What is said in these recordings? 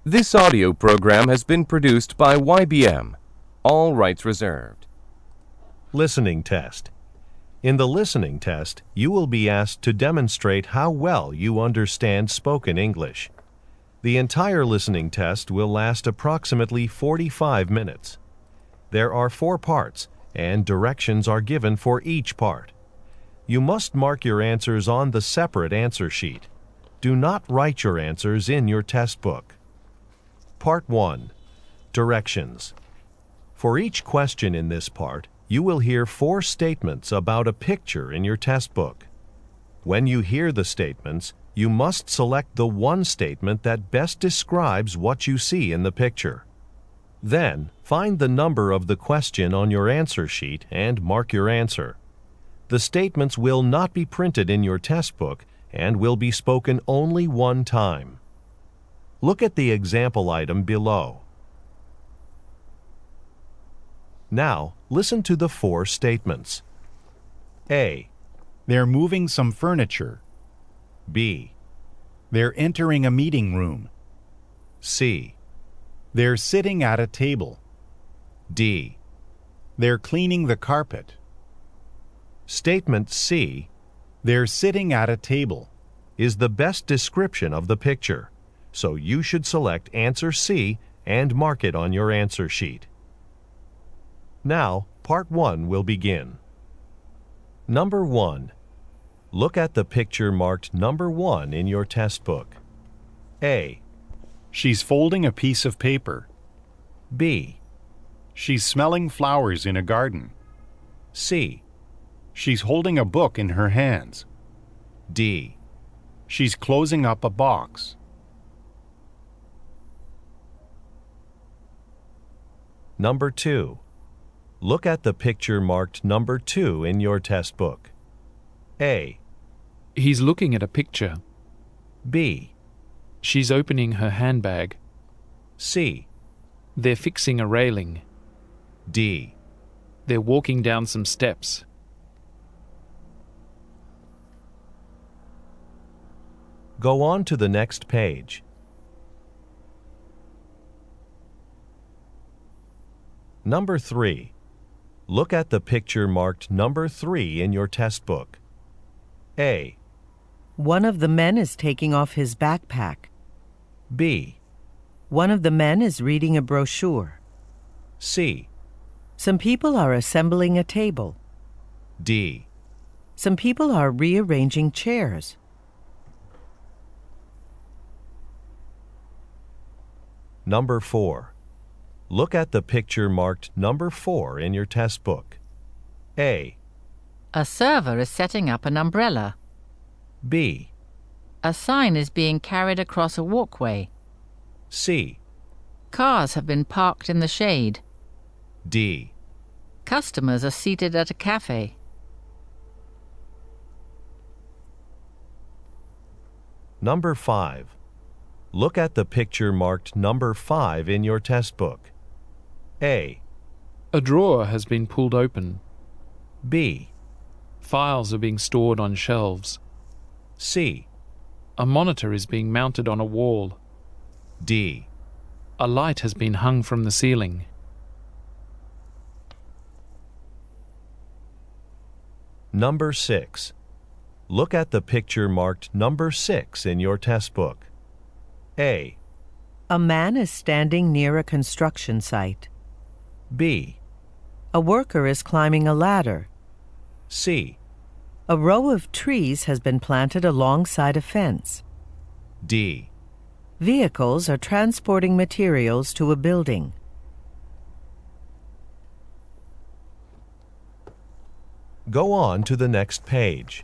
This audio program has been produced by YBM. All rights reserved. Listening test. In the listening test, you will be asked to demonstrate how well you understand spoken English. The entire listening test will last approximately 45 minutes. There are 4 parts, and directions are given for each part. You must mark your answers on the separate answer sheet. Do not write your answers in your test book. Part 1. Directions. For each question in this part, you will hear 4 statements about a picture in your test book. When you hear the statements, you must select the one statement that best describes what you see in the picture. Then, find the number of the question on your answer sheet and mark your answer. The statements will not be printed in your test book and will be spoken only one time. Look at the example item below. Now, listen to the 4 statements. A. They're moving some furniture. B. They're entering a meeting room. C. They're sitting at a table. D. They're cleaning the carpet. Statement C They're sitting at a table. is the best description of the picture, so you should select answer C and mark it on your answer sheet. Now, part 1 will begin. Number 1. Look at the picture marked number 1 in your test book. A. She's folding a piece of paper. B. She's smelling flowers in a garden. C. She's holding a book in her hands. D. She's closing up a box. Number 2. Look at the picture marked number 2 in your test book. A. He's looking at a picture. B. She's opening her handbag. C. They're fixing a railing. D. They're walking down some steps. Go on to the next page. Number 3. Look at the picture marked number 3 in your test book. A. One of the men is taking off his backpack. B. One of the men is reading a brochure. C. Some people are assembling a table. D. Some people are rearranging chairs. Number 4. Look at the picture marked number 4 in your test book. A. A server is setting up an umbrella. B. A sign is being carried across a walkway. C. Cars have been parked in the shade. D. Customers are seated at a cafe. Number 5. Look at the picture marked number 5 in your test book. A. A drawer has been pulled open. B. Files are being stored on shelves. C. A monitor is being mounted on a wall. D. A light has been hung from the ceiling. Number 6. Look at the picture marked number 6 in your test book. A. A man is standing near a construction site. B. A worker is climbing a ladder. C. A row of trees has been planted alongside a fence. D. Vehicles are transporting materials to a building. Go on to the next page.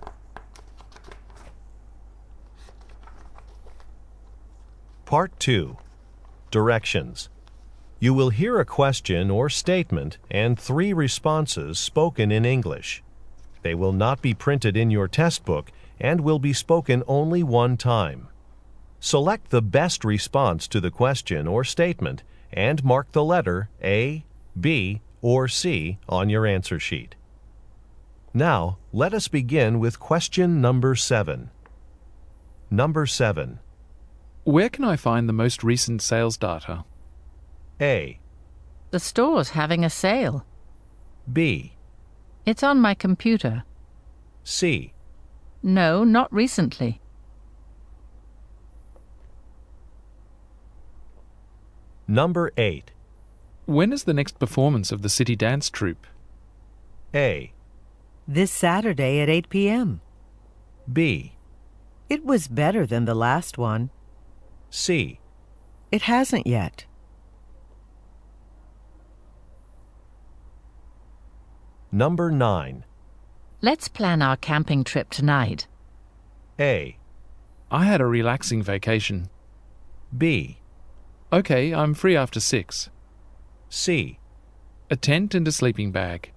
Part 2. Directions. You will hear a question or statement and 3 responses spoken in English. They will not be printed in your test book and will be spoken only one time. Select the best response to the question or statement and mark the letter A, B, or C on your answer sheet. Now, let us begin with question number 7. Number 7. Where can I find the most recent sales data? A. The store's having a sale. B. It's on my computer. C. No, not recently. Number 8. When is the next performance of the City Dance Troupe? A. This Saturday at 8 p.m. B. It was better than the last one. C. It hasn't yet. Number 9. Let's plan our camping trip tonight. A. I had a relaxing vacation. B. Okay, I'm free after 6. C. A tent and a sleeping bag.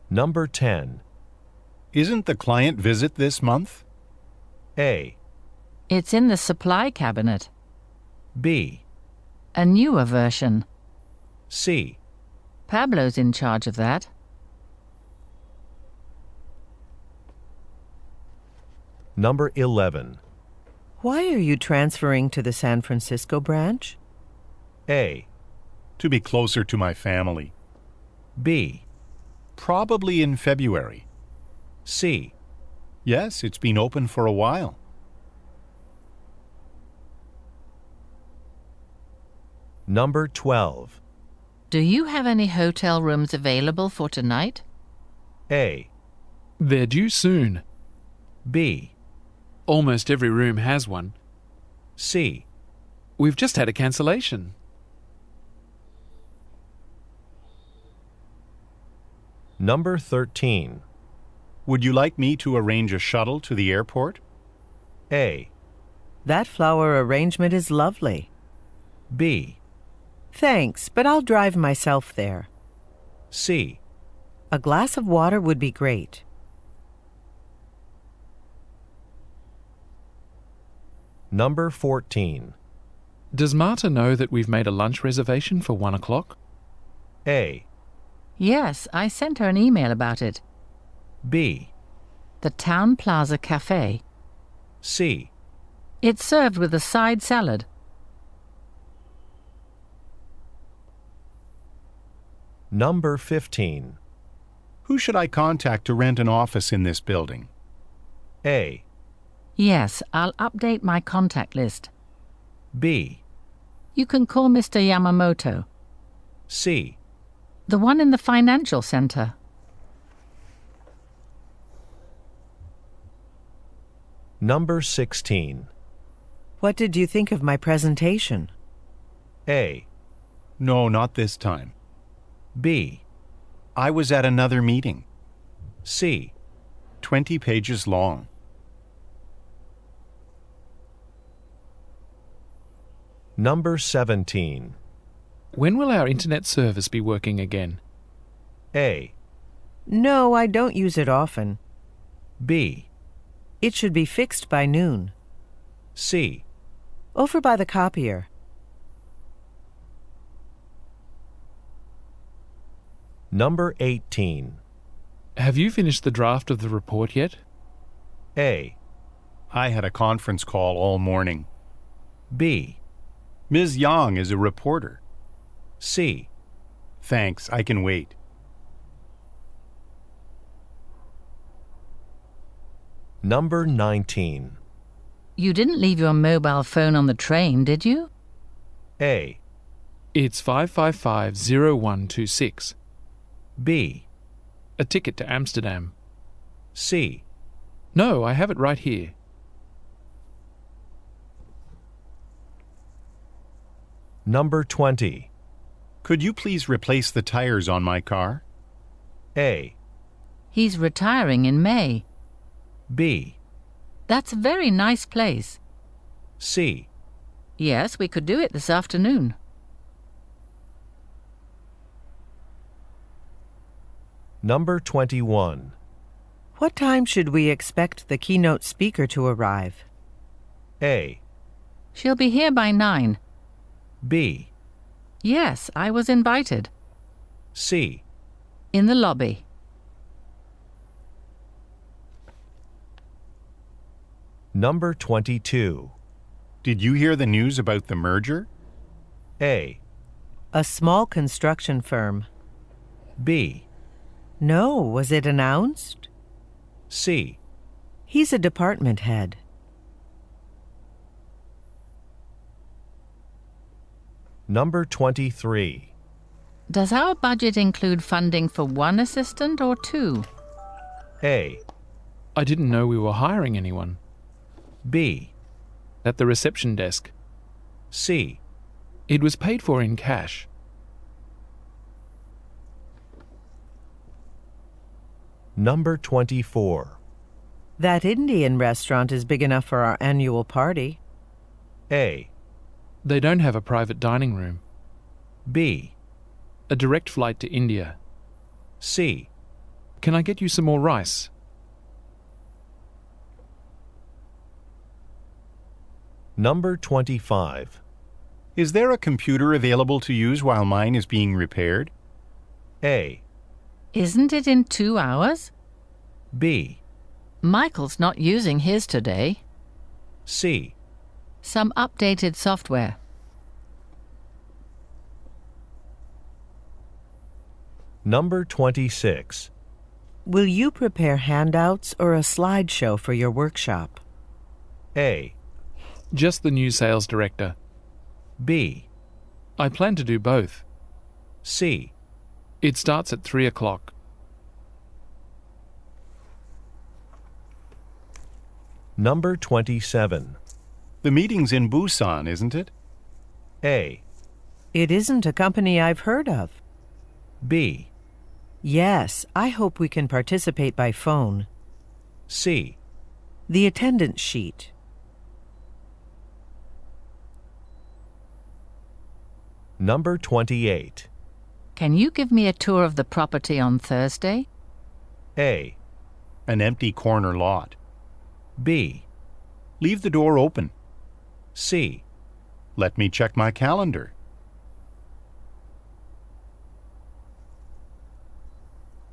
Number 10. Isn't the client visit this month? A. It's in the supply cabinet. B. A newer version. C. Pablo's in charge of that. Number 11. Why are you transferring to the San Francisco branch? A. To be closer to my family. B. Probably in February. C. Yes, it's been open for a while. Number 12. Do you have any hotel rooms available for tonight? A. They're due soon. B. Almost every room has one. C. We've just had a cancellation. Number 13. Would you like me to arrange a shuttle to the airport? A. That flower arrangement is lovely. B. Thanks, but I'll drive myself there. C. A glass of water would be great. Number 14. Does Marta know that we've made a lunch reservation for 1 o'clock? A. Yes, I sent her an email about it. B. The Town Plaza Cafe. C. It's served with a side salad. Number 15. Who should I contact to rent an office in this building? A. Yes, I'll update my contact list. B. You can call Mr. Yamamoto. C. The one in the financial center. Number 16. What did you think of my presentation? A. No, not this time. B. I was at another meeting. C. 20 pages long. Number 17. When will our internet service be working again? A. No, I don't use it often. B. It should be fixed by noon. C. Over by the copier. Number 18. Have you finished the draft of the report yet? A. I had a conference call all morning. B. Ms. Yang is a reporter. C. Thanks, I can wait. Number 19. You didn't leave your mobile phone on the train, did you? A. It's 555-0126. B. A ticket to Amsterdam. C. No, I have it right here. Number 20. Could you please replace the tires on my car? A. He's retiring in May. B. That's a very nice place. C. Yes, we could do it this afternoon. Number 21. What time should we expect the keynote speaker to arrive? A. She'll be here by 9. B. Yes, I was invited. C. In the lobby. Number 22. Did you hear the news about the merger? A. A small construction firm. B. No, was it announced? C. He's a department head. Number 23. Does our budget include funding for one assistant or two? A. I didn't know we were hiring anyone. B. At the reception desk. C. It was paid for in cash. Number 24. That Indian restaurant is big enough for our annual party. A. They don't have a private dining room. B. A direct flight to India. C. Can I get you some more rice? Number 25. Is there a computer available to use while mine is being repaired? A. Isn't it in 2 hours? B. Michael's not using his today. C. Some updated software. Number 26. Will you prepare handouts or a slideshow for your workshop? A. Just the new sales director. B. I plan to do both. C. It starts at 3 o'clock. Number 27. The meeting's in Busan, isn't it? A. It isn't a company I've heard of. B. Yes, I hope we can participate by phone. C. The attendance sheet. Number 28. Can you give me a tour of the property on Thursday? A. An empty corner lot. B. Leave the door open. C. Let me check my calendar.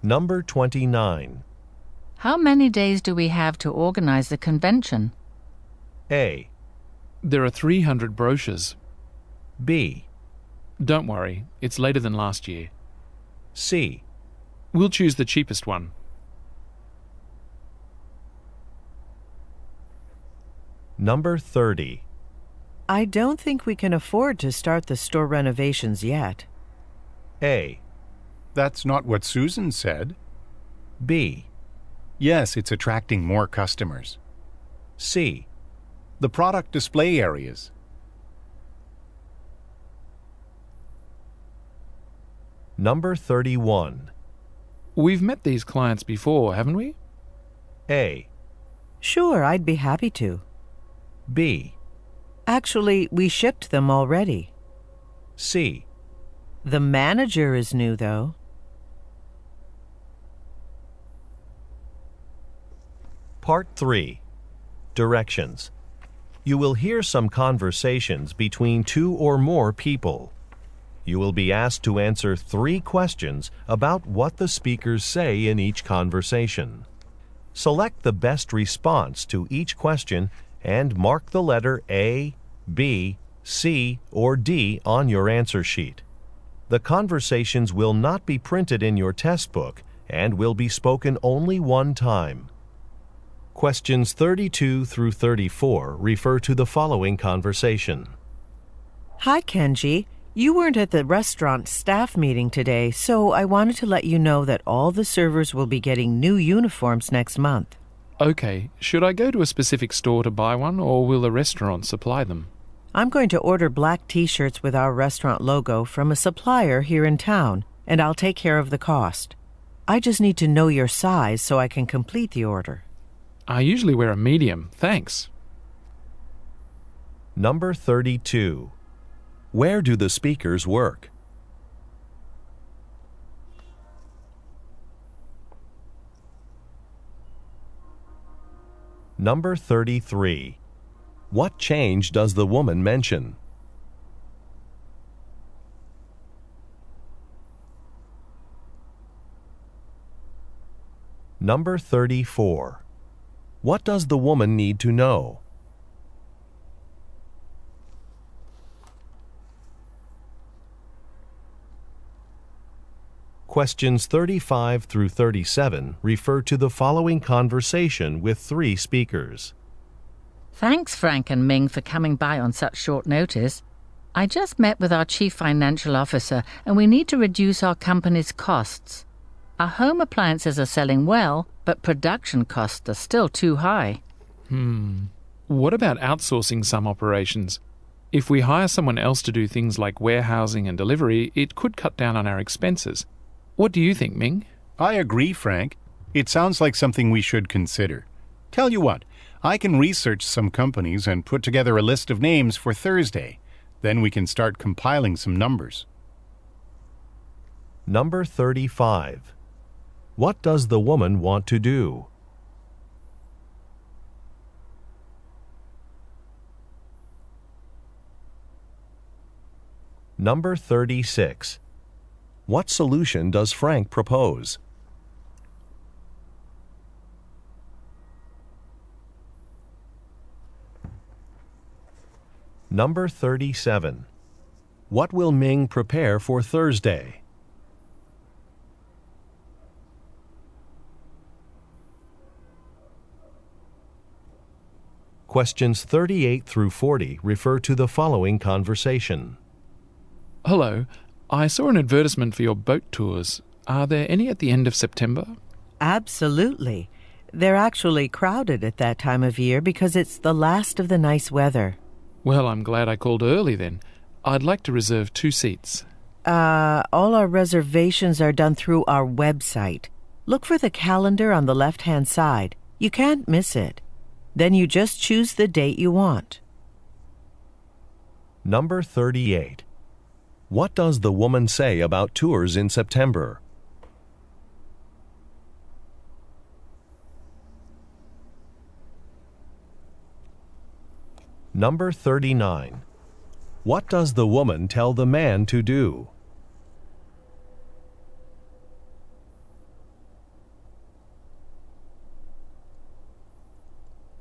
Number 29. How many days do we have to organize the convention? A. There are 300 brochures. B. Don't worry, it's later than last year. C. We'll choose the cheapest one. Number 30. I don't think we can afford to start the store renovations yet. A. That's not what Susan said. B. Yes, it's attracting more customers. C. The product display areas. Number 31. We've met these clients before, haven't we? A. Sure, I'd be happy to. B. Actually, we shipped them already. C. The manager is new, though. Part 3. Directions. You will hear some conversations between 2 or more people. You will be asked to answer 3 questions about what the speakers say in each conversation. Select the best response to each question and mark the letter A, B, C, or D on your answer sheet. The conversations will not be printed in your test book and will be spoken only one time. Questions 32 through 34 refer to the following conversation. Hi, Kenji. You weren't at the restaurant staff meeting today, so I wanted to let you know that all the servers will be getting new uniforms next month. Okay, should I go to a specific store to buy one, or will the restaurant supply them? I'm going to order black t-shirts with our restaurant logo from a supplier here in town, and I'll take care of the cost. I just need to know your size so I can complete the order. I usually wear a medium, thanks. Number 32. Where do the speakers work? Number 33. What change does the woman mention? Number 34. What does the woman need to know? Questions 35 through 37 refer to the following conversation with 3 speakers. Thanks, Frank and Ming, for coming by on such short notice. I just met with our Chief Financial Officer and we need to reduce our company's costs. Our home appliances are selling well, but production costs are still too high. What about outsourcing some operations? If we hire someone else to do things like warehousing and delivery, it could cut down on our expenses. What do you think, Ming? I agree, Frank. It sounds like something we should consider. Tell you what, I can research some companies and put together a list of names for Thursday. Then we can start compiling some numbers. Number 35. What does the woman want to do? Number 36. What solution does Frank propose? Number 37. What will Ming prepare for Thursday? Questions 38 through 40 refer to the following conversation. Hello, I saw an advertisement for your boat tours. Are there any at the end of September? Absolutely. They're actually crowded at that time of year because it's the last of the nice weather. Well, I'm glad I called early then. I'd like to reserve 2 seats. All our reservations are done through our website. Look for the calendar on the left-hand side. You can't miss it. Then you just choose the date you want. Number 38. What does the woman say about tours in September? Number 39. What does the woman tell the man to do?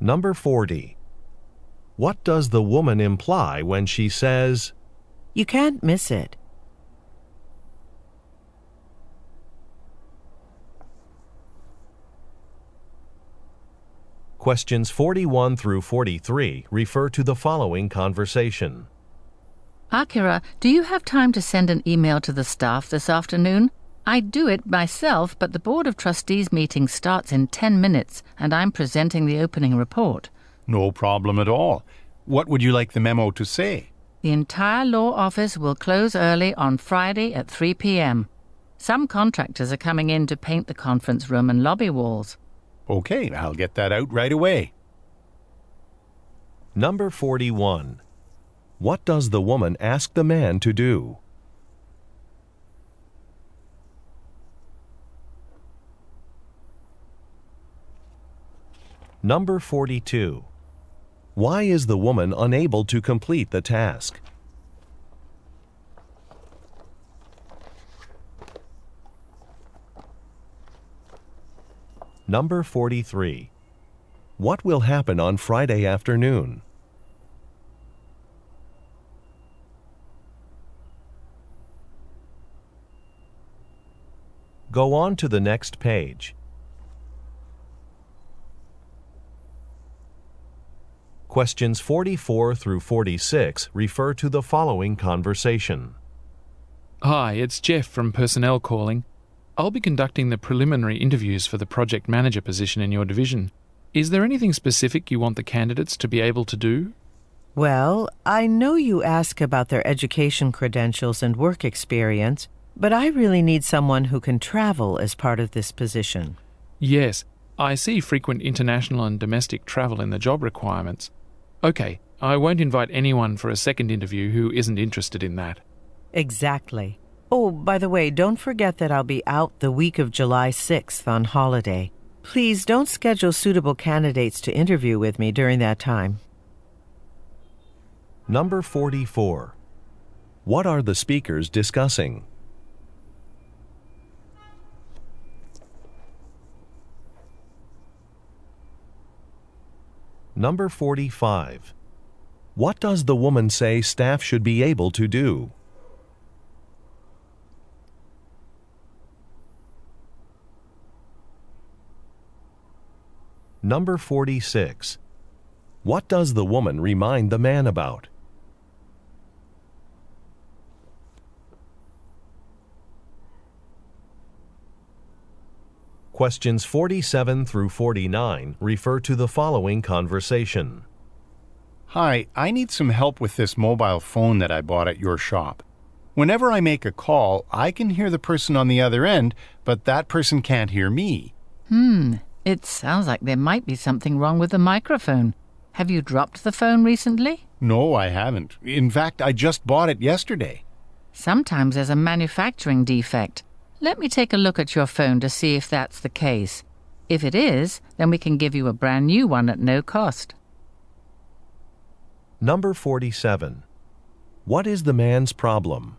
Number 40. What does the woman imply when she says, You can't miss it. Questions 41 through 43 refer to the following conversation. Akira, do you have time to send an email to the staff this afternoon? I'd do it myself, but the Board of Trustees meeting starts in 10 minutes and I'm presenting the opening report. No problem at all. What would you like the memo to say? The entire law office will close early on Friday at 3 p.m. Some contractors are coming in to paint the conference room and lobby walls. Okay, I'll get that out right away. Number 41. What does the woman ask the man to do? Number 42. Why is the woman unable to complete the task? Number 43. What will happen on Friday afternoon? Go on to the next page. Questions 44 through 46 refer to the following conversation. Hi, it's Jeff from Personnel calling. I'll be conducting the preliminary interviews for the project manager position in your division. Is there anything specific you want the candidates to be able to do? Well, I know you ask about their education credentials and work experience, but I really need someone who can travel as part of this position. Yes, I see frequent international and domestic travel in the job requirements. Okay, I won't invite anyone for a second interview who isn't interested in that. Exactly. Oh, by the way, don't forget that I'll be out the week of July 6th on holiday. Please don't schedule suitable candidates to interview with me during that time. Number 44. What are the speakers discussing? Number 45. What does the woman say staff should be able to do? Number 46. What does the woman remind the man about? Questions 47 through 49 refer to the following conversation. Hi, I need some help with this mobile phone that I bought at your shop. Whenever I make a call, I can hear the person on the other end, but that person can't hear me. It sounds like there might be something wrong with the microphone. Have you dropped the phone recently? No, I haven't. In fact, I just bought it yesterday. Sometimes there's a manufacturing defect. Let me take a look at your phone to see if that's the case. If it is, then we can give you a brand new one at no cost. Number 47. What is the man's problem?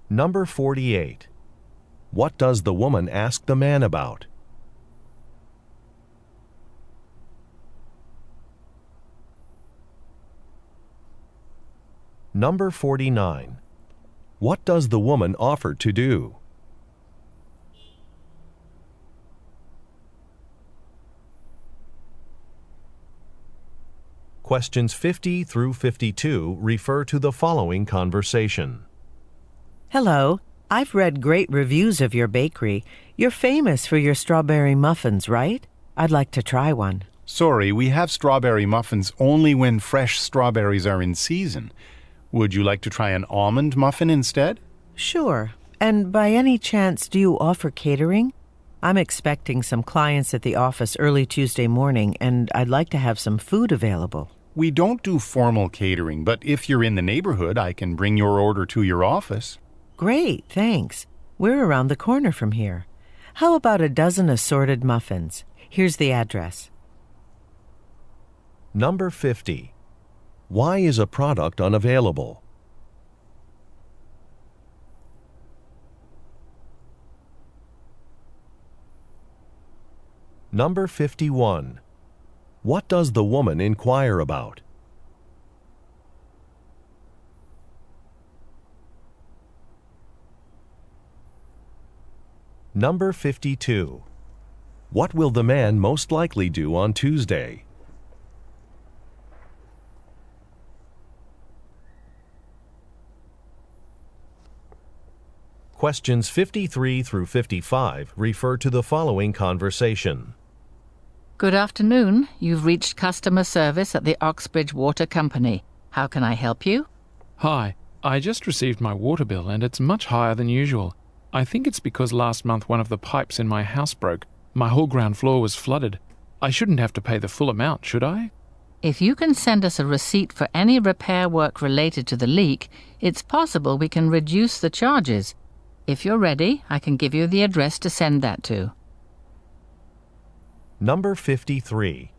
Number 48. What does the woman ask the man about? Number 49. What does the woman offer to do? Questions 50 through 52 refer to the following conversation. Hello. I've read great reviews of your bakery. You're famous for your strawberry muffins, right? I'd like to try one. Sorry, we have strawberry muffins only when fresh strawberries are in season. Would you like to try an almond muffin instead? Sure. And by any chance, do you offer catering? I'm expecting some clients at the office early Tuesday morning, and I'd like to have some food available. We don't do formal catering, but if you're in the neighborhood, I can bring your order to your office. Great, thanks. We're around the corner from here. How about a dozen assorted muffins? Here's the address. Number 50. Why is a product unavailable? Number 51. What does the woman inquire about? Number 52. What will the man most likely do on Tuesday? Questions 53 through 55 refer to the following conversation. Good afternoon. You've reached customer service at the Oxbridge Water Company. How can I help you? Hi, I just received my water bill and it's much higher than usual. I think it's because last month one of the pipes in my house broke. My whole ground floor was flooded. I shouldn't have to pay the full amount, should I? If you can send us a receipt for any repair work related to the leak, it's possible we can reduce the charges. If you're ready, I can give you the address to send that to. Number 53.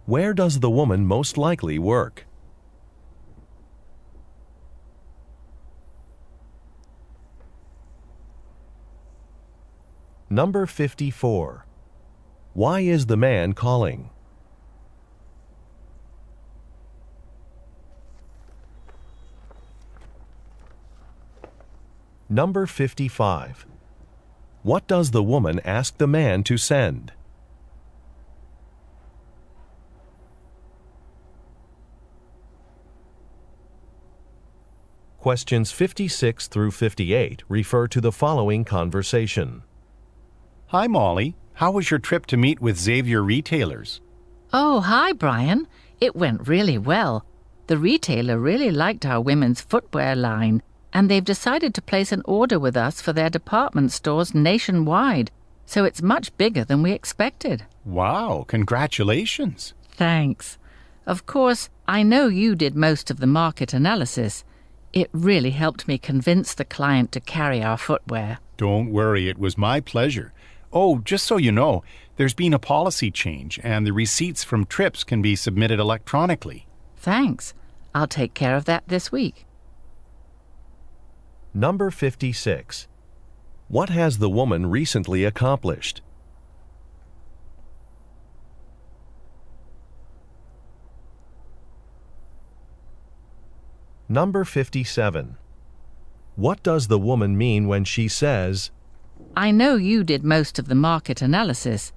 Where does the woman most likely work? Number 54. Why is the man calling? Number 55. What does the woman ask the man to send? Questions 56 through 58 refer to the following conversation. Hi, Molly. How was your trip to meet with Xavier Retailers? Oh, hi, Brian. It went really well. The retailer really liked our women's footwear line, and they've decided to place an order with us for their department stores nationwide, so it's much bigger than we expected. Wow, congratulations. Thanks. Of course, I know you did most of the market analysis. It really helped me convince the client to carry our footwear. Don't worry, it was my pleasure. Oh, just so you know, there's been a policy change, and the receipts from trips can be submitted electronically. Thanks. I'll take care of that this week. Number 56. What has the woman recently accomplished? Number 57. What does the woman mean when she says, I know you did most of the market analysis.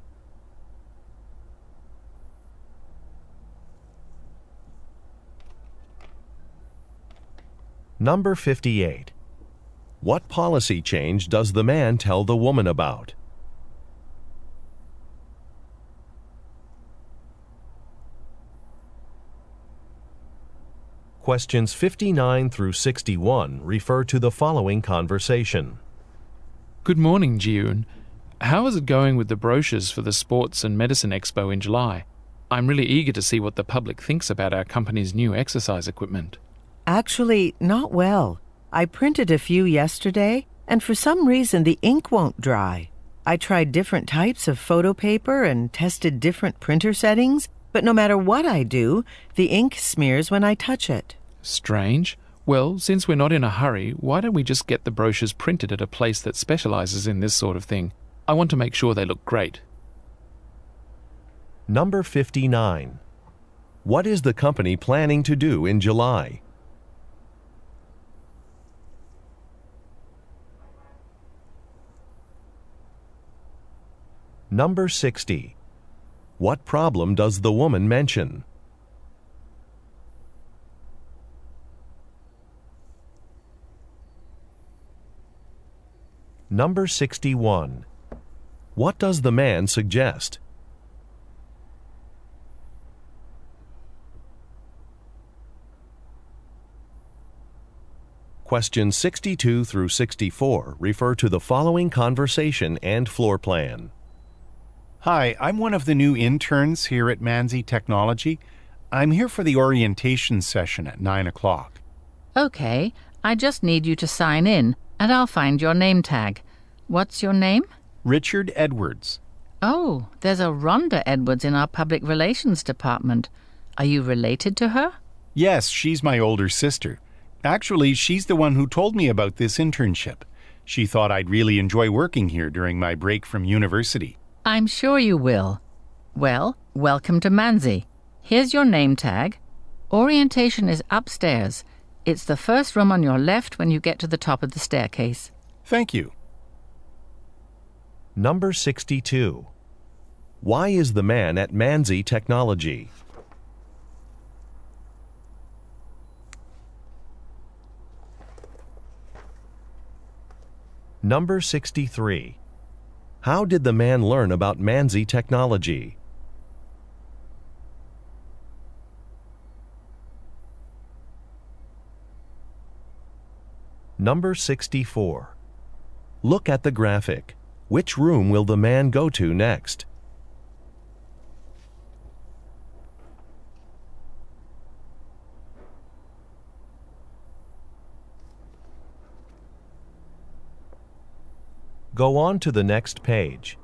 Number 58. What policy change does the man tell the woman about? Questions 59 through 61 refer to the following conversation. Good morning, Ji-yoon. How is it going with the brochures for the Sports and Medicine Expo in July? I'm really eager to see what the public thinks about our company's new exercise equipment. Actually, not well. I printed a few yesterday, and for some reason the ink won't dry. I tried different types of photo paper and tested different printer settings, but no matter what I do, the ink smears when I touch it. Strange. Well, since we're not in a hurry, why don't we just get the brochures printed at a place that specializes in this sort of thing? I want to make sure they look great. Number 59. What is the company planning to do in July? Number 60. What problem does the woman mention? Number 61. What does the man suggest? Questions 62 through 64 refer to the following conversation and floor plan. Hi, I'm one of the new interns here at NGAY Technology. I'm here for the orientation session at 9 o'clock. Okay, I just need you to sign in, and I'll find your name tag. What's your name? Richard Edwards. Oh, there's a Rhonda Edwards in our public relations department. Are you related to her? Yes, she's my older sister. Actually, she's the one who told me about this internship. She thought I'd really enjoy working here during my break from university. I'm sure you will. Well, welcome to NGAY. Here's your name tag. Orientation is upstairs. It's the first room on your left when you get to the top of the staircase. Thank you. Number 62. Why is the man at NGAY Technology? Number 63. How did the man learn about NGAY Technology? Number 64. Look at the graphic. Which room will the man go to next? Go on to the next page.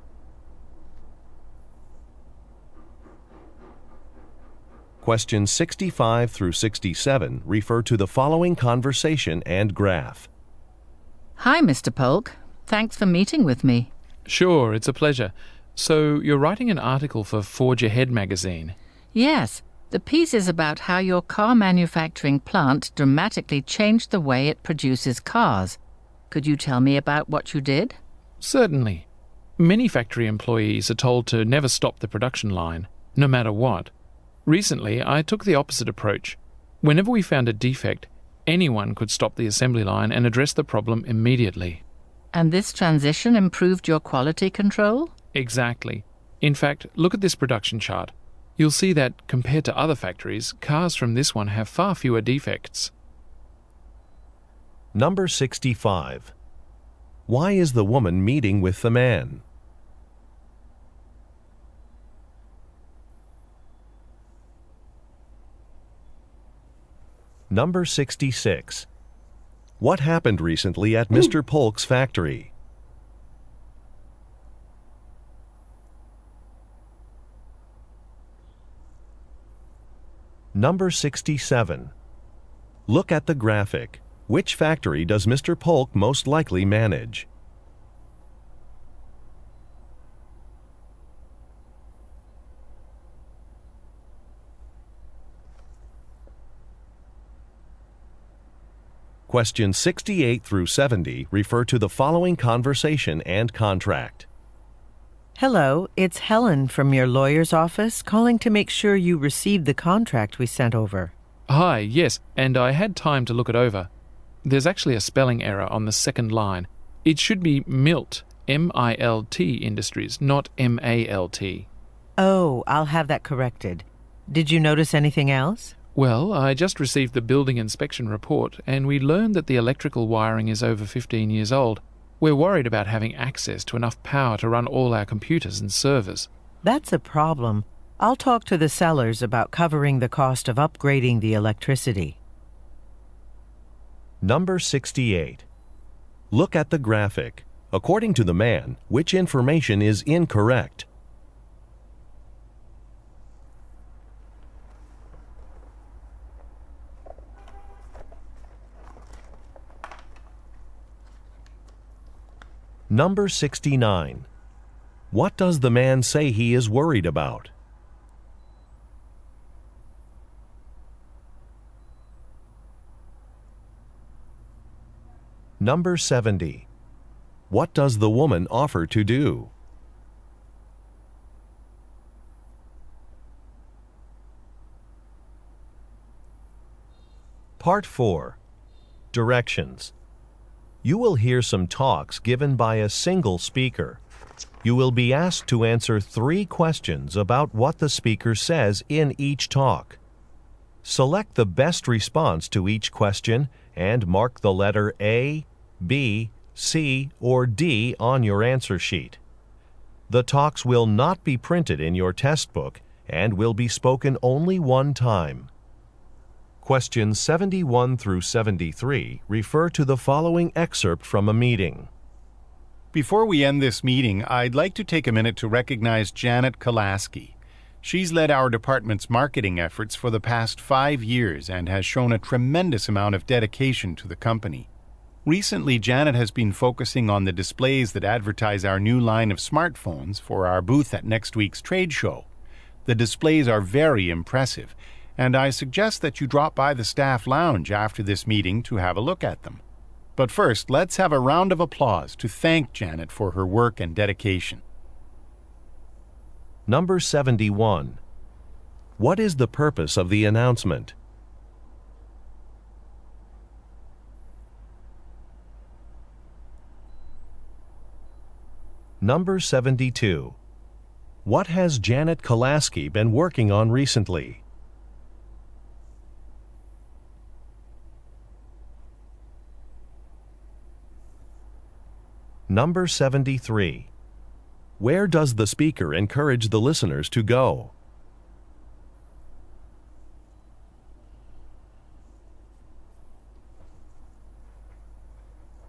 Questions 65 through 67 refer to the following conversation and graph. Hi, Mr. Polk. Thanks for meeting with me. Sure, it's a pleasure. So, you're writing an article for Forge Ahead magazine. Yes, the piece is about how your car manufacturing plant dramatically changed the way it produces cars. Could you tell me about what you did? Certainly. Many factory employees are told to never stop the production line, no matter what. Recently, I took the opposite approach. Whenever we found a defect, anyone could stop the assembly line and address the problem immediately. And this transition improved your quality control? Exactly. In fact, look at this production chart. You'll see that, compared to other factories, cars from this one have far fewer defects. Number 65. Why is the woman meeting with the man? Number 66. What happened recently at Mr. Polk's factory? Number 67. Look at the graphic. Which factory does Mr. Polk most likely manage? Questions 68 through 70 refer to the following conversation and contract. Hello, it's Helen from your lawyer's office calling to make sure you received the contract we sent over. Hi, yes, and I had time to look it over. There's actually a spelling error on the second line. It should be MILT, M-I-L-T Industries, not M-A-L-T. Oh, I'll have that corrected. Did you notice anything else? Well, I just received the building inspection report, and we learned that the electrical wiring is over 15 years old. We're worried about having access to enough power to run all our computers and servers. That's a problem. I'll talk to the sellers about covering the cost of upgrading the electricity. Number 68. Look at the graphic. According to the man, which information is incorrect? Number 69. What does the man say he is worried about? Number 70. What does the woman offer to do? Part 4. Directions. You will hear some talks given by a single speaker. You will be asked to answer 3 questions about what the speaker says in each talk. Select the best response to each question and mark the letter A, B, C, or D on your answer sheet. The talks will not be printed in your test book and will be spoken only one time. Questions 71 through 73 refer to the following excerpt from a meeting. Before we end this meeting, I'd like to take a minute to recognize Janet Kolaski. She's led our department's marketing efforts for the past 5 years and has shown a tremendous amount of dedication to the company. Recently, Janet has been focusing on the displays that advertise our new line of smartphones for our booth at next week's trade show. The displays are very impressive, and I suggest that you drop by the staff lounge after this meeting to have a look at them. But first, let's have a round of applause to thank Janet for her work and dedication. Number 71. What is the purpose of the announcement? Number 72. What has Janet Kolaski been working on recently? Number 73. Where does the speaker encourage the listeners to go?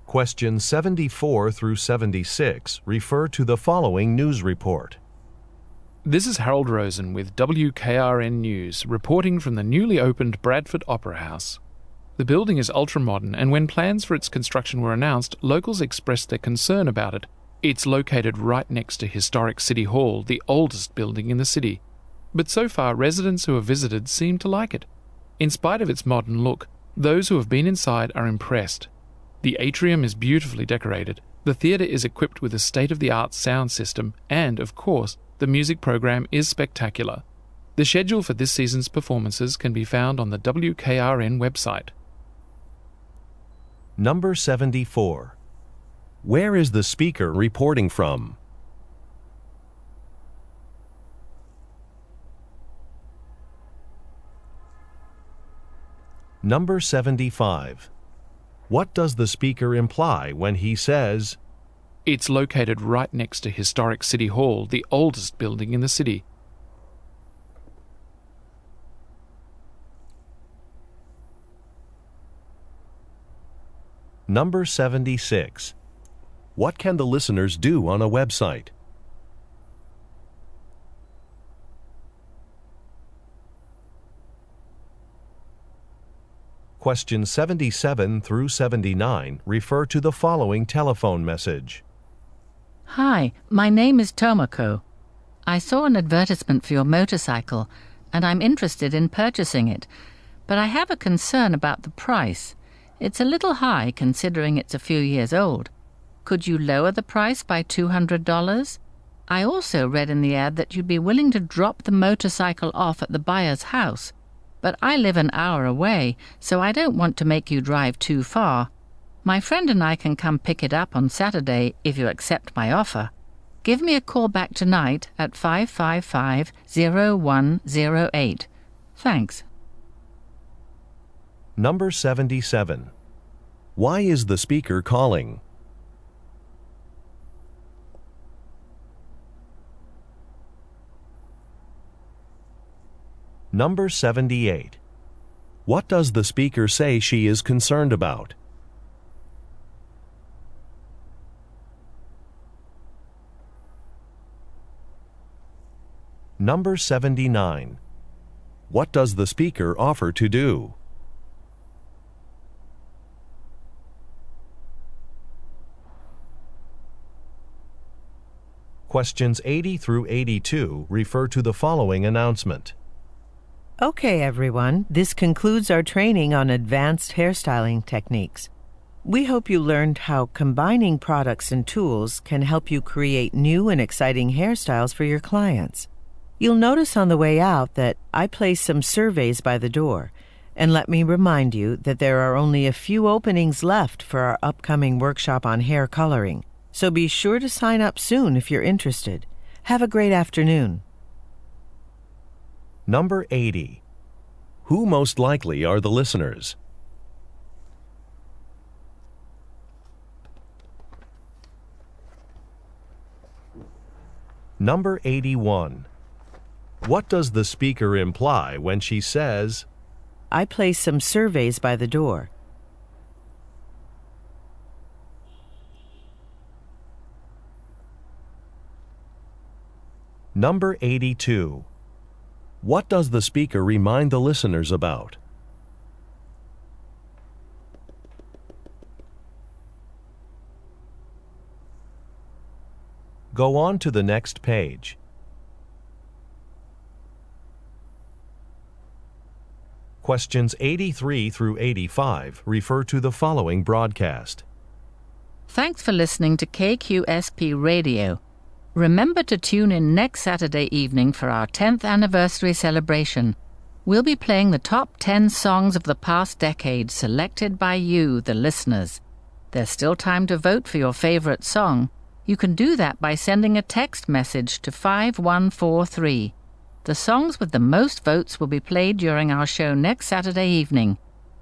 Questions 74 through 76 refer to the following news report. This is Harold Rosen with WKRN News, reporting from the newly opened Bradford Opera House. The building is ultra-modern, and when plans for its construction were announced, locals expressed their concern about it. It's located right next to historic City Hall, the oldest building in the city. But so far, residents who have visited seem to like it. In spite of its modern look, those who have been inside are impressed. The atrium is beautifully decorated, the theatre is equipped with a state-of-the-art sound system, and, of course, the music program is spectacular. The schedule for this season's performances can be found on the WKRN website. Number 74. Where is the speaker reporting from? Number 75. What does the speaker imply when he says, It's located right next to historic City Hall, the oldest building in the city? Number 76. What can the listeners do on a website? Questions 77 through 79 refer to the following telephone message. Hi, my name is Tomoko. I saw an advertisement for your motorcycle, and I'm interested in purchasing it, but I have a concern about the price. It's a little high considering it's a few years old. Could you lower the price by $200? I also read in the ad that you'd be willing to drop the motorcycle off at the buyer's house. But I live an hour away, so I don't want to make you drive too far. My friend and I can come pick it up on Saturday if you accept my offer. Give me a call back tonight at 555-0108. Thanks. Number 77. Why is the speaker calling? Number 78. What does the speaker say she is concerned about? Number 79. What does the speaker offer to do? Questions 80 through 82 refer to the following announcement. Okay, everyone, this concludes our training on advanced hairstyling techniques. We hope you learned how combining products and tools can help you create new and exciting hairstyles for your clients. You'll notice on the way out that I placed some surveys by the door, and let me remind you that there are only a few openings left for our upcoming workshop on hair coloring, so be sure to sign up soon if you're interested. Have a great afternoon. Number 80. Who most likely are the listeners? Number 81. What does the speaker imply when she says, I placed some surveys by the door. Number 82. What does the speaker remind the listeners about? Go on to the next page. Questions 83 through 85 refer to the following broadcast. Thanks for listening to KQSP Radio. Remember to tune in next Saturday evening for our 10th anniversary celebration. We'll be playing the top 10 songs of the past decade selected by you, the listeners. There's still time to vote for your favorite song. You can do that by sending a text message to 5143. The songs with the most votes will be played during our show next Saturday evening.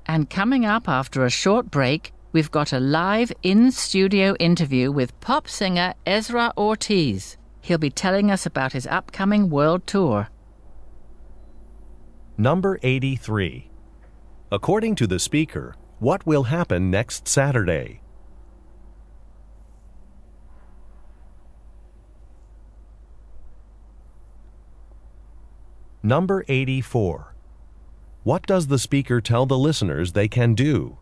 And coming up after a short break, we've got a live in-studio interview with pop singer Ezra Ortiz. He'll be telling us about his upcoming world tour. Number 83. According to the speaker, what will happen next Saturday? Number 84. What does the speaker tell the listeners they can do?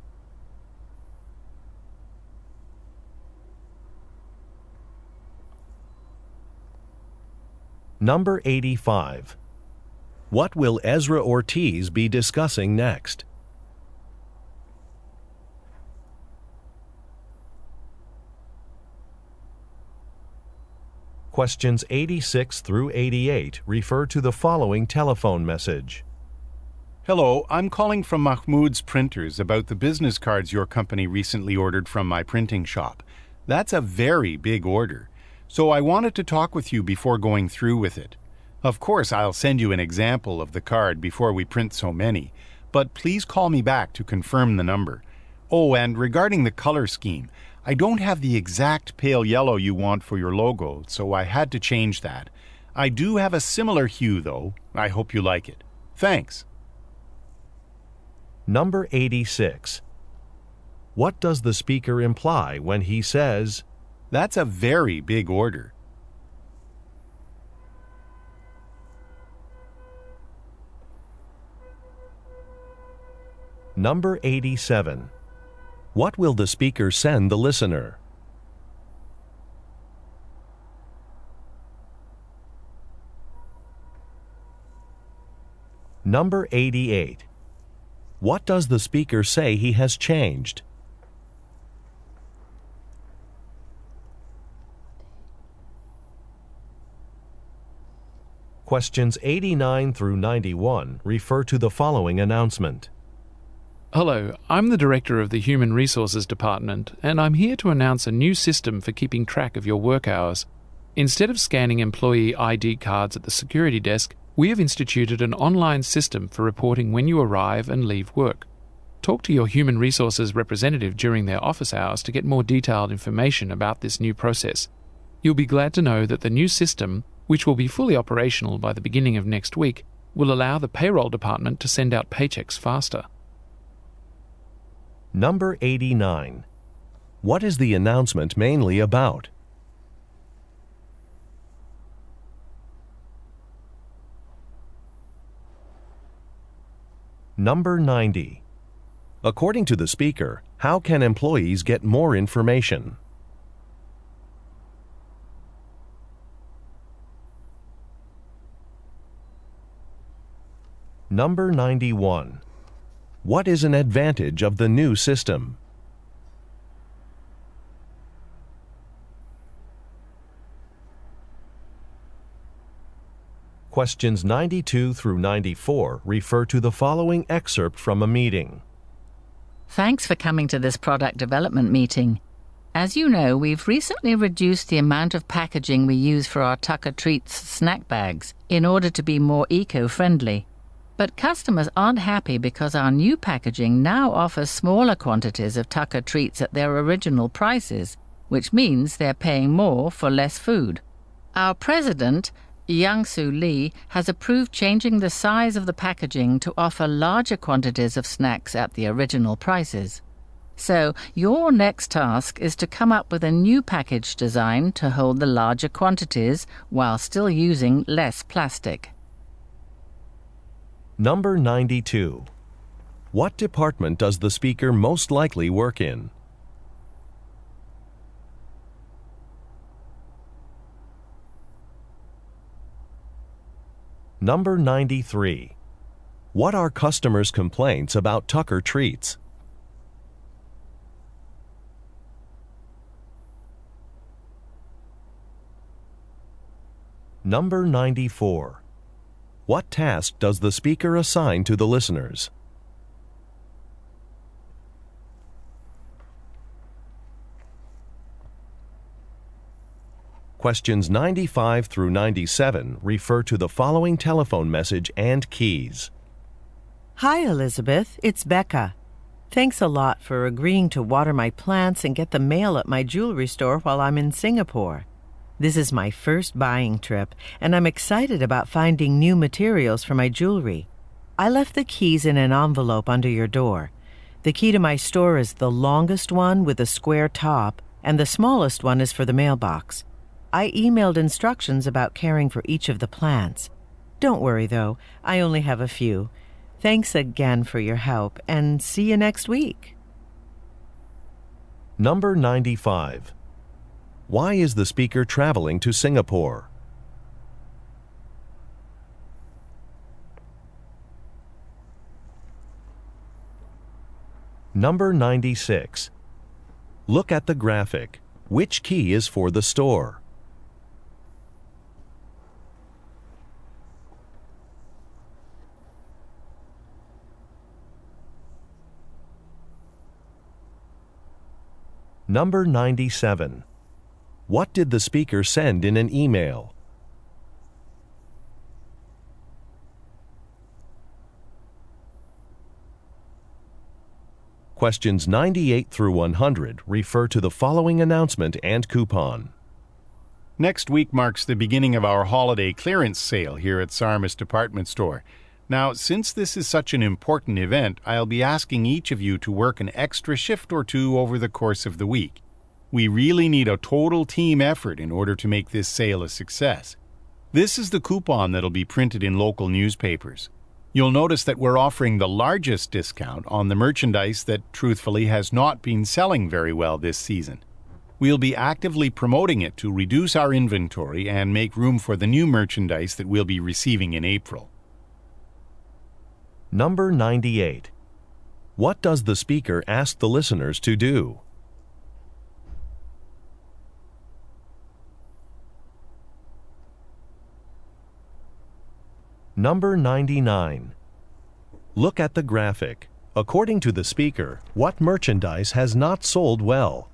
Number 85. What will Ezra Ortiz be discussing next? Questions 86 through 88 refer to the following telephone message. Hello, I'm calling from Mahmoud's Printers about the business cards your company recently ordered from my printing shop. That's a very big order. So I wanted to talk with you before going through with it. Of course, I'll send you an example of the card before we print so many, but please call me back to confirm the number. Oh, and regarding the color scheme, I don't have the exact pale yellow you want for your logo, so I had to change that. I do have a similar hue, though. I hope you like it. Thanks. Number 86. What does the speaker imply when he says, That's a very big order. Number 87. What will the speaker send the listener? Number 88. What does the speaker say he has changed? Questions 89 through 91 refer to the following announcement. Hello, I'm the Director of the Human Resources Department, and I'm here to announce a new system for keeping track of your work hours. Instead of scanning employee ID cards at the security desk, we have instituted an online system for reporting when you arrive and leave work. Talk to your Human Resources representative during their office hours to get more detailed information about this new process. You'll be glad to know that the new system, which will be fully operational by the beginning of next week, will allow the payroll department to send out paychecks faster. Number 89. What is the announcement mainly about? Number 90. According to the speaker, how can employees get more information? Number 91. What is an advantage of the new system? Questions 92 through 94 refer to the following excerpt from a meeting. Thanks for coming to this product development meeting. As you know, we've recently reduced the amount of packaging we use for our Tucker Treats snack bags in order to be more eco-friendly. But customers aren't happy because our new packaging now offers smaller quantities of Tucker Treats at their original prices, which means they're paying more for less food. Our president, Young-Soo Lee, has approved changing the size of the packaging to offer larger quantities of snacks at the original prices. So your next task is to come up with a new package design to hold the larger quantities while still using less plastic. Number 92. What department does the speaker most likely work in? Number 93. What are customers' complaints about Tucker Treats? Number 94. What task does the speaker assign to the listeners? Questions 95 through 97 refer to the following telephone message and keys. Hi, Elizabeth. It's Becca. Thanks a lot for agreeing to water my plants and get the mail at my jewelry store while I'm in Singapore. This is my first buying trip, and I'm excited about finding new materials for my jewelry. I left the keys in an envelope under your door. The key to my store is the longest one with a square top, and the smallest one is for the mailbox. I emailed instructions about caring for each of the plants. Don't worry, though. I only have a few. Thanks again for your help, and see you next week. Number 95. Why is the speaker traveling to Singapore? Number 96. Look at the graphic. Which key is for the store? Number 97. What did the speaker send in an email? Questions 98 through 100 refer to the following announcement and coupon. Next week marks the beginning of our holiday clearance sale here at Sarmus Department Store. Now, since this is such an important event, I'll be asking each of you to work an extra shift or two over the course of the week. We really need a total team effort in order to make this sale a success. This is the coupon that'll be printed in local newspapers. You'll notice that we're offering the largest discount on the merchandise that truthfully has not been selling very well this season. We'll be actively promoting it to reduce our inventory and make room for the new merchandise that we'll be receiving in April. Number 98. What does the speaker ask the listeners to do? Number 99. Look at the graphic. According to the speaker, what merchandise has not sold well?